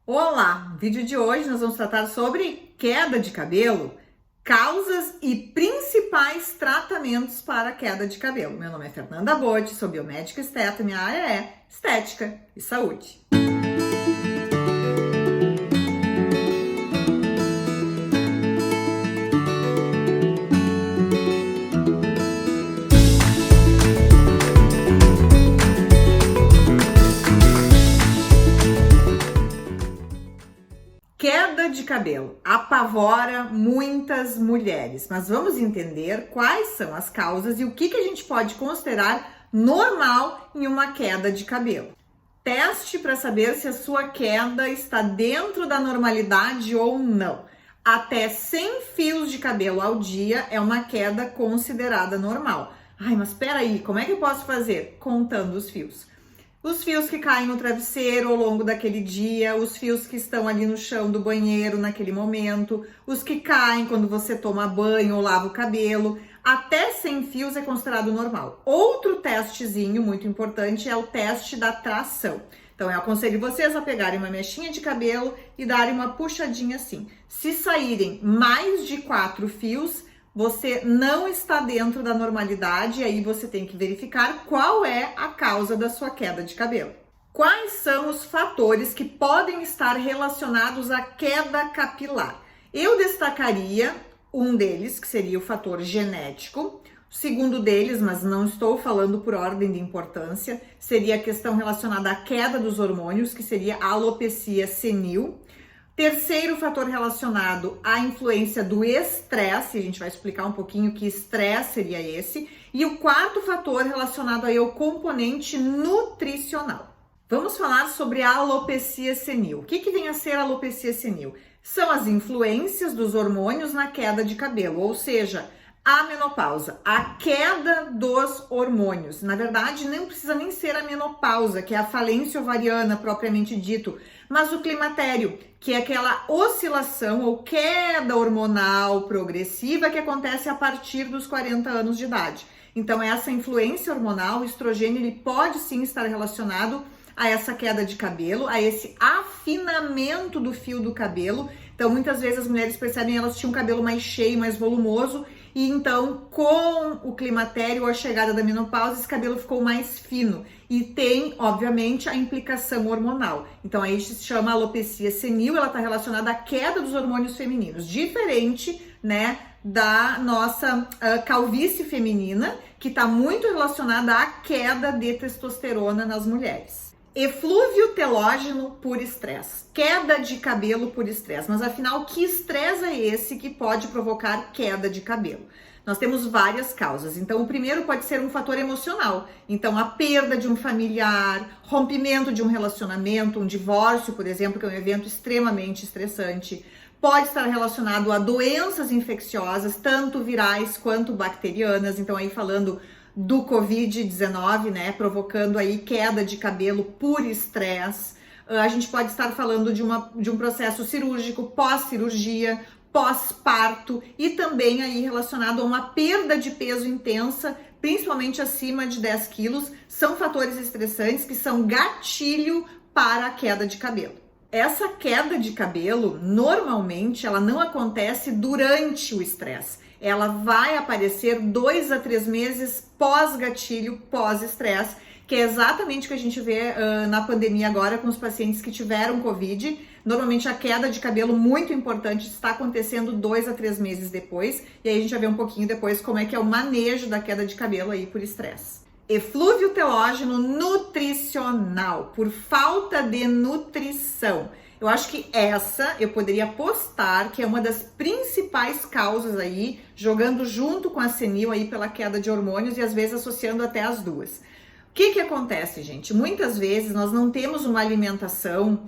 Olá! No vídeo de hoje nós vamos tratar sobre queda de cabelo, causas e principais tratamentos para queda de cabelo. Meu nome é Fernanda Botti, sou biomédica esteta e minha área é estética e saúde. Queda de cabelo apavora muitas mulheres, mas vamos entender quais são as causas e o que a gente pode considerar normal em uma queda de cabelo. Teste para saber se a sua queda está dentro da normalidade ou não. Até 100 fios de cabelo ao dia é uma queda considerada normal. Ai, mas espera aí, como é que eu posso fazer? Contando os fios. Os fios que caem no travesseiro ao longo daquele dia, os fios que estão ali no chão do banheiro naquele momento, os que caem quando você toma banho ou lava o cabelo, até 100 fios é considerado normal. Outro testezinho muito importante é o teste da tração. Então, eu aconselho vocês a pegarem uma mechinha de cabelo e darem uma puxadinha assim. Se saírem mais de 4 fios, você não está dentro da normalidade e aí você tem que verificar qual é a causa da sua queda de cabelo. Quais são os fatores que podem estar relacionados à queda capilar? Eu destacaria um deles, que seria o fator genético. O segundo deles, mas não estou falando por ordem de importância, seria a questão relacionada à queda dos hormônios, que seria a alopecia senil. Terceiro fator relacionado à influência do estresse, a gente vai explicar um pouquinho que estresse seria esse. E o quarto fator relacionado aí ao componente nutricional. Vamos falar sobre a alopecia senil. O que vem a ser a alopecia senil? São as influências dos hormônios na queda de cabelo, ou seja, a menopausa, a queda dos hormônios. Na verdade, não precisa nem ser a menopausa, que é a falência ovariana propriamente dito, mas o climatério, que é aquela oscilação ou queda hormonal progressiva que acontece a partir dos 40 anos de idade. Então, essa influência hormonal, o estrogênio, ele pode sim estar relacionado a essa queda de cabelo, a esse afinamento do fio do cabelo. Então, muitas vezes as mulheres percebem que elas tinham um cabelo mais cheio, mais volumoso, e então, com o climatério ou a chegada da menopausa, esse cabelo ficou mais fino. E tem, obviamente, a implicação hormonal. Então, aí se chama alopecia senil, ela está relacionada à queda dos hormônios femininos. Diferente, né, da nossa calvície feminina, que está muito relacionada à queda de testosterona nas mulheres. Eflúvio telógeno por estresse, queda de cabelo por estresse. Mas afinal, que estresse é esse que pode provocar queda de cabelo? Nós temos várias causas. Então, o primeiro pode ser um fator emocional. Então, a perda de um familiar, rompimento de um relacionamento, um divórcio, por exemplo, que é um evento extremamente estressante. Pode estar relacionado a doenças infecciosas, tanto virais quanto bacterianas. Então, aí falando do Covid-19, né, provocando aí queda de cabelo por estresse. A gente pode estar falando de um processo cirúrgico, pós-cirurgia, pós-parto e também aí relacionado a uma perda de peso intensa, principalmente acima de 10 quilos. São fatores estressantes que são gatilho para a queda de cabelo. Essa queda de cabelo, normalmente, ela não acontece durante o estresse. Ela vai aparecer 2 a 3 meses pós-gatilho, pós-estresse, que é exatamente o que a gente vê na pandemia agora com os pacientes que tiveram Covid. Normalmente a queda de cabelo muito importante está acontecendo 2 a 3 meses depois, e aí a gente vai ver um pouquinho depois como é que é o manejo da queda de cabelo aí por estresse. Eflúvio telógeno nutricional, por falta de nutrição. Eu acho que essa eu poderia apostar que é uma das principais causas aí, jogando junto com a senil aí pela queda de hormônios e às vezes associando até as duas. O que acontece, gente? Muitas vezes nós não temos uma alimentação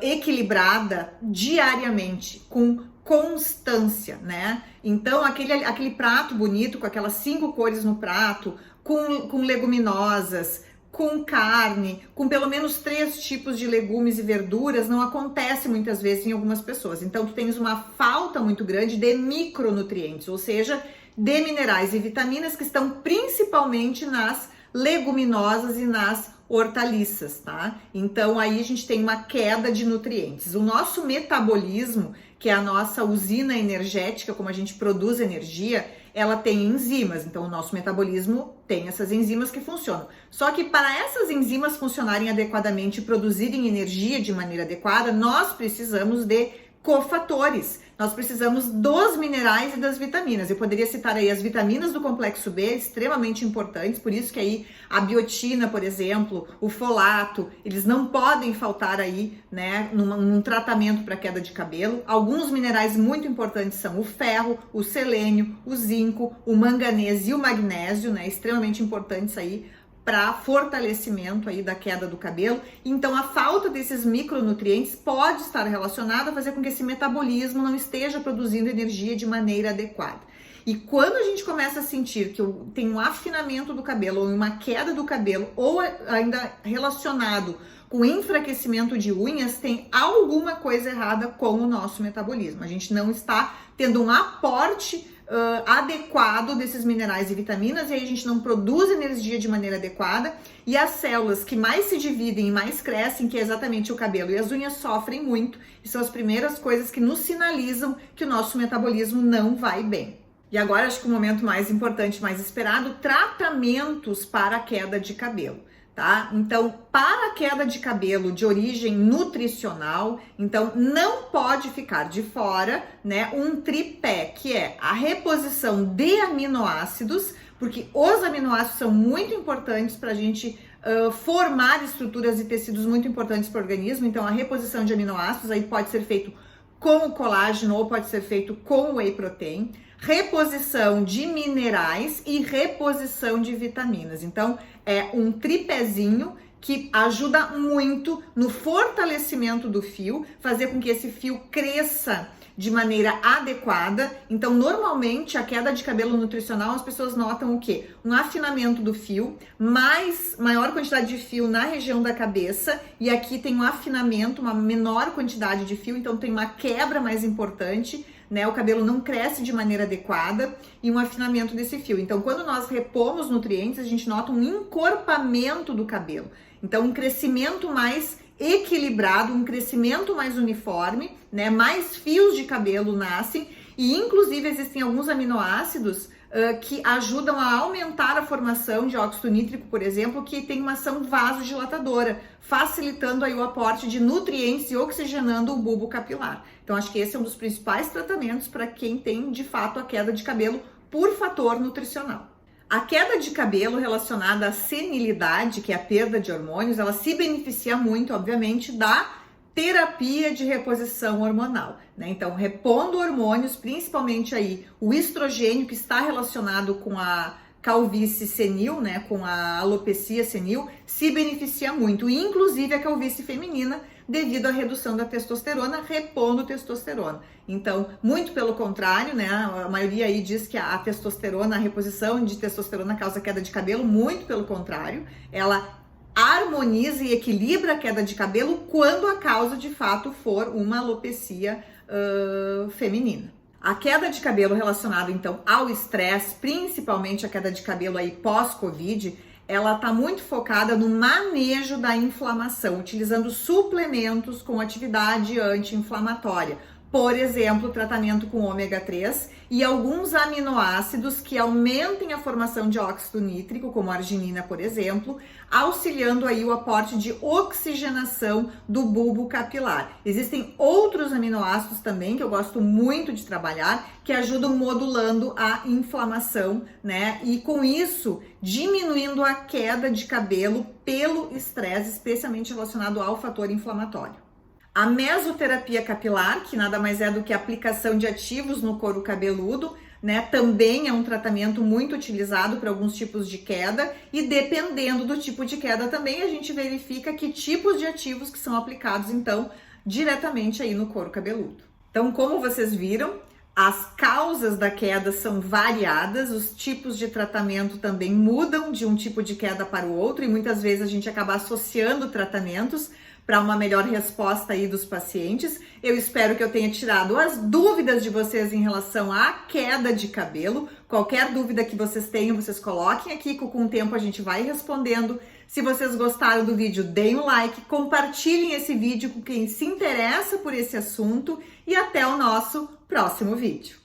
equilibrada diariamente, com constância, né? Então, aquele prato bonito, com aquelas 5 cores no prato, com leguminosas, com carne, com pelo menos 3 tipos de legumes e verduras, não acontece muitas vezes em algumas pessoas. Então, tu tens uma falta muito grande de micronutrientes, ou seja, de minerais e vitaminas que estão principalmente nas leguminosas e nas hortaliças, tá? Então aí a gente tem uma queda de nutrientes. O nosso metabolismo, que é a nossa usina energética, como a gente produz energia, ela tem enzimas. Então o nosso metabolismo tem essas enzimas que funcionam. Só que para essas enzimas funcionarem adequadamente e produzirem energia de maneira adequada, nós precisamos de cofatores. Nós precisamos dos minerais e das vitaminas. Eu poderia citar aí as vitaminas do complexo B, extremamente importantes, por isso que aí a biotina, por exemplo, o folato, eles não podem faltar aí, né, num tratamento para queda de cabelo. Alguns minerais muito importantes são o ferro, o selênio, o zinco, o manganês e o magnésio, né, extremamente importantes aí para fortalecimento aí da queda do cabelo. Então a falta desses micronutrientes pode estar relacionada a fazer com que esse metabolismo não esteja produzindo energia de maneira adequada. E quando a gente começa a sentir que tem um afinamento do cabelo ou uma queda do cabelo ou ainda relacionado com enfraquecimento de unhas, tem alguma coisa errada com o nosso metabolismo. A gente não está tendo um aporte adequado desses minerais e vitaminas, e aí a gente não produz energia de maneira adequada, e as células que mais se dividem e mais crescem, que é exatamente o cabelo e as unhas, sofrem muito, e são as primeiras coisas que nos sinalizam que o nosso metabolismo não vai bem. E agora acho que o momento mais importante, mais esperado, tratamentos para a queda de cabelo. Tá? Então, para a queda de cabelo de origem nutricional, então não pode ficar de fora, né, um tripé, que é a reposição de aminoácidos, porque os aminoácidos são muito importantes para a gente formar estruturas e tecidos muito importantes para o organismo. Então, a reposição de aminoácidos aí pode ser feito com o colágeno ou pode ser feito com o whey protein. Reposição de minerais e reposição de vitaminas. Então, é um tripézinho que ajuda muito no fortalecimento do fio, fazer com que esse fio cresça de maneira adequada. Então, normalmente, a queda de cabelo nutricional, as pessoas notam o quê? Um afinamento do fio, maior quantidade de fio na região da cabeça, e aqui tem um afinamento, uma menor quantidade de fio, então tem uma quebra mais importante, né? O cabelo não cresce de maneira adequada e um afinamento desse fio. Então, quando nós repomos nutrientes, a gente nota um encorpamento do cabelo. Então, um crescimento mais equilibrado, um crescimento mais uniforme, né? Mais fios de cabelo nascem e, inclusive, existem alguns aminoácidos que ajudam a aumentar a formação de óxido nítrico, por exemplo, que tem uma ação vasodilatadora, facilitando aí o aporte de nutrientes e oxigenando o bulbo capilar. Então, acho que esse é um dos principais tratamentos para quem tem, de fato, a queda de cabelo por fator nutricional. A queda de cabelo relacionada à senilidade, que é a perda de hormônios, ela se beneficia muito, obviamente, da terapia de reposição hormonal, né? Então, repondo hormônios, principalmente aí o estrogênio, que está relacionado com a calvície senil, né, com a alopecia senil, se beneficia muito, inclusive a calvície feminina, devido à redução da testosterona, repondo testosterona. Então, muito pelo contrário, né, a maioria aí diz que a testosterona, a reposição de testosterona causa queda de cabelo, muito pelo contrário, ela harmoniza e equilibra a queda de cabelo quando a causa de fato for uma alopecia feminina. A queda de cabelo relacionada então ao estresse, principalmente a queda de cabelo aí pós-Covid, ela está muito focada no manejo da inflamação, utilizando suplementos com atividade anti-inflamatória. Por exemplo, tratamento com ômega 3 e alguns aminoácidos que aumentem a formação de óxido nítrico, como a arginina, por exemplo, auxiliando aí o aporte de oxigenação do bulbo capilar. Existem outros aminoácidos também que eu gosto muito de trabalhar, que ajudam modulando a inflamação, né? E com isso, diminuindo a queda de cabelo pelo estresse, especialmente relacionado ao fator inflamatório. A mesoterapia capilar, que nada mais é do que a aplicação de ativos no couro cabeludo, né, também é um tratamento muito utilizado para alguns tipos de queda, e dependendo do tipo de queda também a gente verifica que tipos de ativos que são aplicados então diretamente aí no couro cabeludo. Então, como vocês viram, as causas da queda são variadas, os tipos de tratamento também mudam de um tipo de queda para o outro, e muitas vezes a gente acaba associando tratamentos para uma melhor resposta aí dos pacientes. Eu espero que eu tenha tirado as dúvidas de vocês em relação à queda de cabelo. Qualquer dúvida que vocês tenham, vocês coloquem aqui, que com o tempo a gente vai respondendo. Se vocês gostaram do vídeo, deem um like, compartilhem esse vídeo com quem se interessa por esse assunto e até o nosso próximo vídeo.